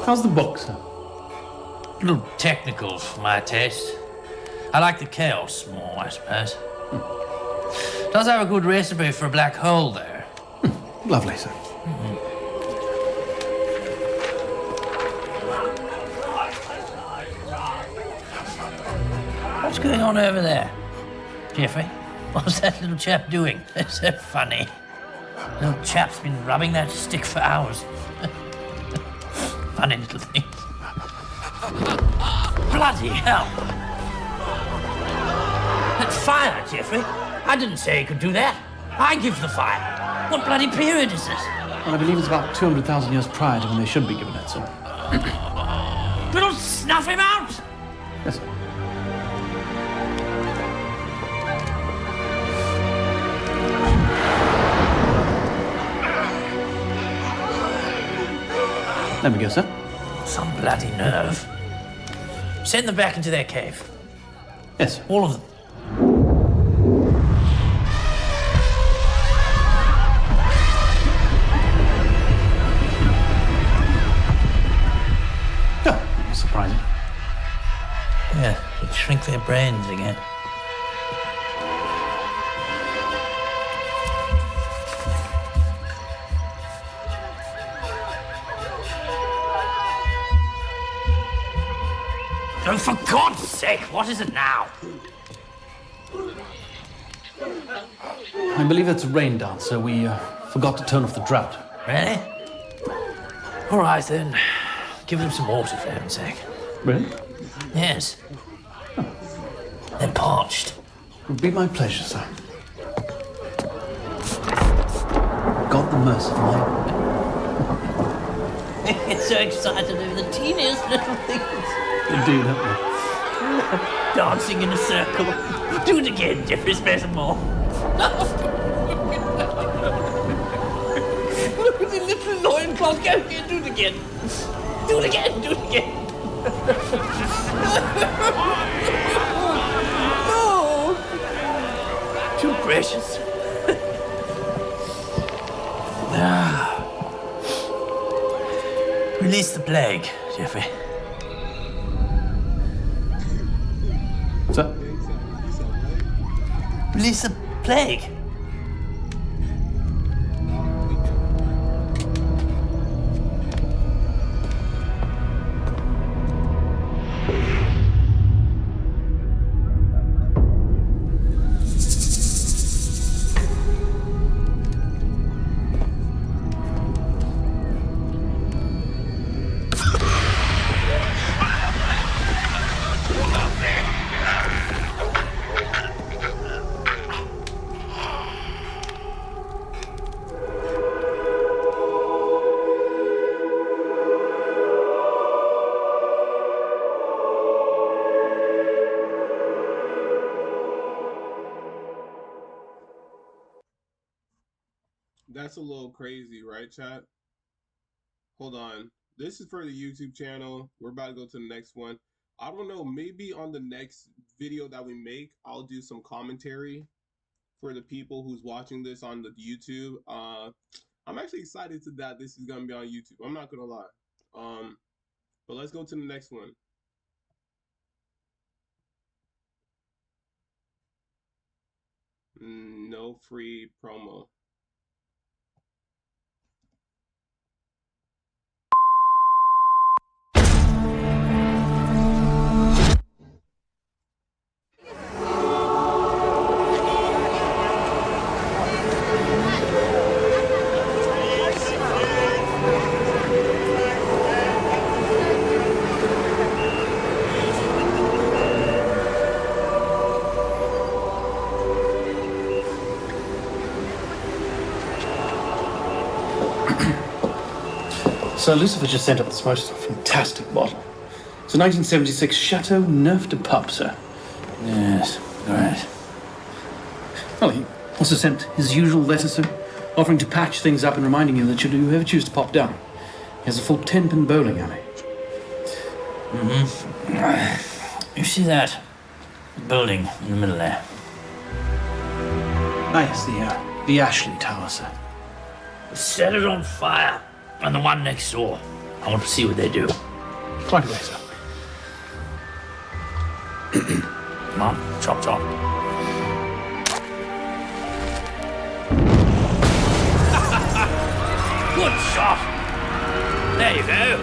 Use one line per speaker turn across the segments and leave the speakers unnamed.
How's the book, sir?
A little technical for my taste. I like the chaos more, I suppose. Does have a good recipe for a black hole there.
Lovely, sir.
What's going on over there? Geoffrey, what's that little chap doing? It's so funny. Little chap's been rubbing that stick for hours. Funny little thing. Bloody hell! That fire, Geoffrey. I didn't say he could do that. I give the fire. What bloody period is this?
Well, I believe it's about 200,000 years prior to when they should be given it, sir.
We'll snuff him out!
Yes, sir. There we go, sir.
Some bloody nerve. Send them back into their cave.
Yes, sir.
All of them.
Oh, surprising.
Yeah, it'd shrink their brains again. Oh, for God's sake, what is it now?
I believe it's a rain dance, so we forgot to turn off the drought.
Really? All right, then. Give them some water, for heaven's sake.
Really?
Yes. They're parched.
It would be my pleasure, sir. God the merciful.
It's so excited over the teeniest little things.
Indeed, haven't we?
Dancing in a circle. Do it again, Geoffrey, spare some more. Look at the little loincloth. Go again, do it again. Do it again, do it again. No. Too precious. Release the plague, Geoffrey.
Sir?
Release the plague.
That's a little crazy, right, chat? Hold on. This is for the YouTube channel. We're about to go to the next one. I don't know, maybe on the next video that we make, I'll do some commentary for the people who's watching this on the YouTube. I'm actually excited that this is going to be on YouTube. I'm not going to lie. But let's go to the next one. No free promo.
Sir Lucifer just sent up this most fantastic bottle. It's a 1976 Chateau Neuf de Pape, sir.
Yes, right.
Well, he also sent his usual letter, sir, offering to patch things up and reminding you that should you ever choose to pop down, he has a full 10-pin bowling alley.
You see that building in the middle there?
Ah, yes, the Ashley Tower, sir.
Set it on fire. And the one next door. I want to see what they do.
Right away, sir.
Come on, chop chop. Good shot. There you go.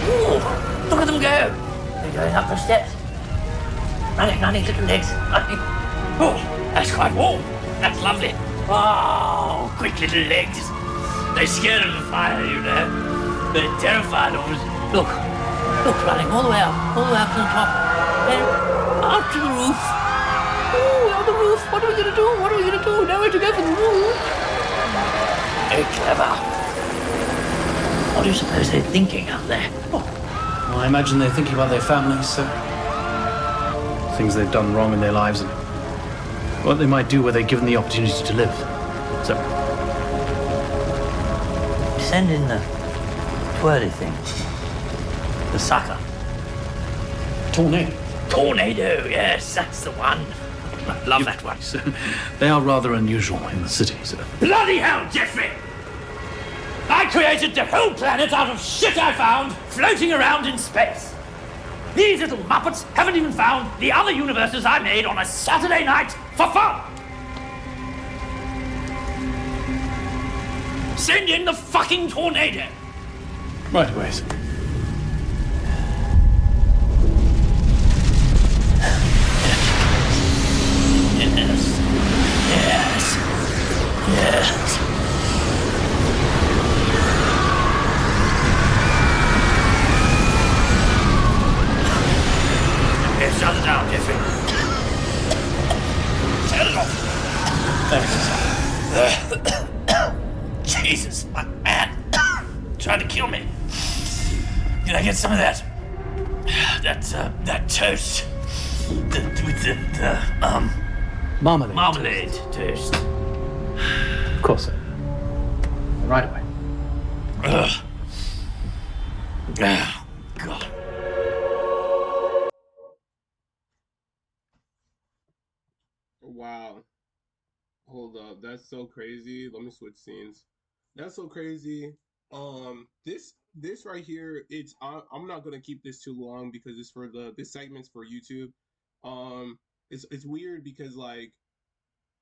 Ooh, look at them go. They're going up the steps. Running, little legs. Running. Oh, that's quite warm. That's lovely. Oh, quick little legs. They're scared of the fire, you know. They're terrified of it. Look, running all the way up to the top. Then up to the roof. Ooh, on the roof. What are we going to do? Nowhere to go for the roof. Very clever. What do you suppose they're thinking out there?
Well, I imagine they're thinking about their families, sir. Things they've done wrong in their lives and what they might do where they're given the opportunity to live. So,
Send in the twirly thing. The sucker. Tornado, yes, that's the one. I love that one.
So, they are rather unusual in the city, sir.
Bloody hell, Jeffrey! I created the whole planet out of shit I found floating around in space. These little muppets haven't even found the other universes I made on a Saturday night for fun. Send in the fucking tornado.
Right away, sir.
Yes. Shut it down, Jeffrey. Turn it off. Jesus, my man. Trying to kill me. Can I get some of that? That toast. With the
Marmalade.
marmalade toast.
Of course, sir. Right away.
Ugh. Oh, God.
Wow. Hold up. That's so crazy. Let me switch scenes. That's so crazy. This right here, I'm not gonna keep this too long because it's for this segment's for YouTube. It's weird because like,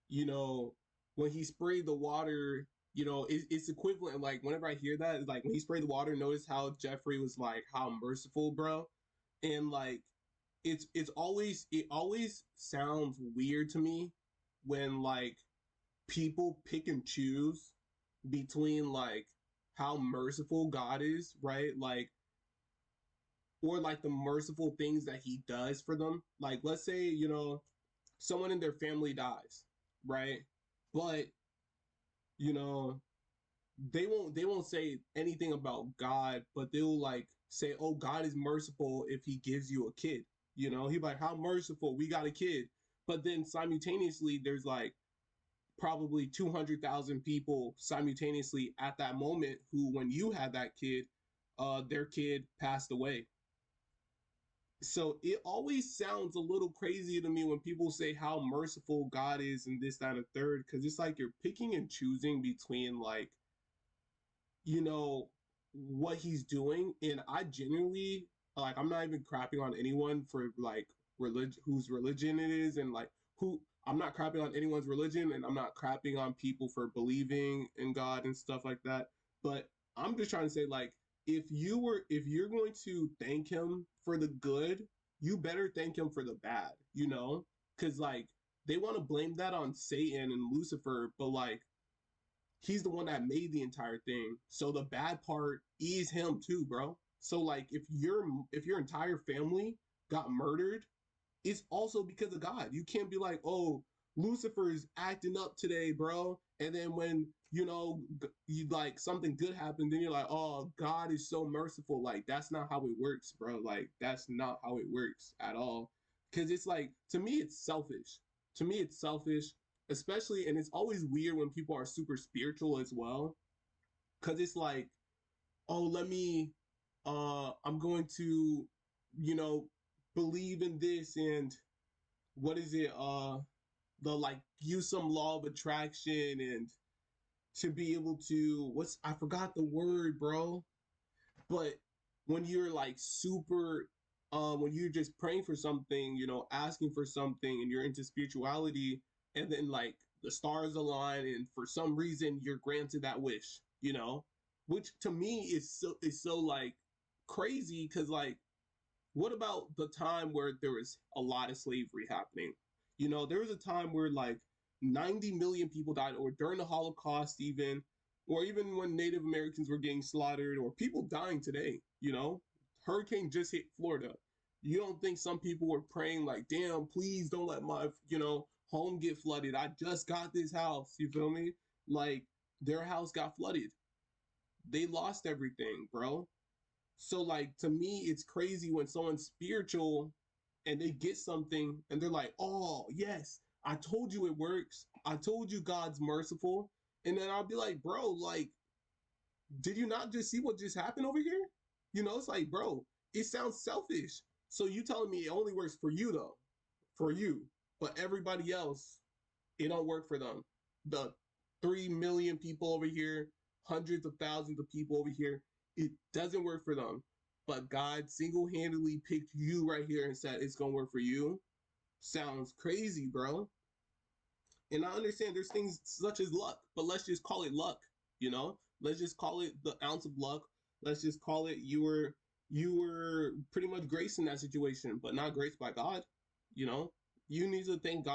you know, when he sprayed the water, you know, it's equivalent. Like whenever I hear that, like when he sprayed the water, notice how Jeffrey was like, how merciful, bro, and like it always sounds weird to me when like people pick and choose between like how merciful God is, right? Like, or like the merciful things that he does for them. Like, let's say, you know, someone in their family dies, right? But, you know, they won't say anything about God, but they'll like say, "Oh, God is merciful if he gives you a kid." You know, he's like, "How merciful, we got a kid." But then simultaneously there's like probably 200,000 people simultaneously at that moment who, when you had that kid, their kid passed away. So it always sounds a little crazy to me when people say how merciful God is and this, that, and third, because it's like you're picking and choosing between like, you know, what he's doing. And I genuinely, like, I'm not even crapping on anyone for like religion, whose religion it is, and like who, I'm not crapping on anyone's religion, and I'm not crapping on people for believing in God and stuff like that. But I'm just trying to say, like, if you're going to thank him for the good, you better thank him for the bad, you know? Because like they want to blame that on Satan and Lucifer, but like he's the one that made the entire thing. So the bad part is him too, bro. So like if your entire family got murdered, it's also because of God. You can't be like, "Oh, Lucifer's acting up today, bro." And then when, you know, you like something good happened, then you're like, "Oh, God is so merciful." Like that's not how it works, bro. Like that's not how it works at all. Cuz it's like, to me it's selfish. To me it's selfish, especially, and it's always weird when people are super spiritual as well, cuz it's like, "Oh, let me I'm going to, you know, believe in this, and what is it, the like use some law of attraction, and to be able to I forgot the word, bro. But when you're like super when you're just praying for something, you know, asking for something and you're into spirituality, and then like the stars align and for some reason you're granted that wish, you know, which to me is so like crazy because like what about the time where there was a lot of slavery happening? You know, there was a time where like 90 million people died, or during the Holocaust, even, or even when Native Americans were getting slaughtered, or people dying today. You know, hurricane just hit Florida. You don't think some people were praying like, "Damn, please don't let my home get flooded. I just got this house." You feel me? Like their house got flooded. They lost everything, bro. So like to me, it's crazy when someone's spiritual and they get something and they're like, "Oh yes, I told you it works. I told you God's merciful." And then I'll be like, "Bro, like, did you not just see what just happened over here?" You know, it's like, bro, it sounds selfish. So you telling me it only works for you though, for you, but everybody else, it don't work for them. The 3 million people over here, hundreds of thousands of people over here, it doesn't work for them. But God single handedly picked you right here and said it's gonna work for you. Sounds crazy, bro. And I understand there's things such as luck, but let's just call it luck, you know? Let's just call it the ounce of luck. Let's just call it you were pretty much graced in that situation, but not graced by God, you know? You need to thank God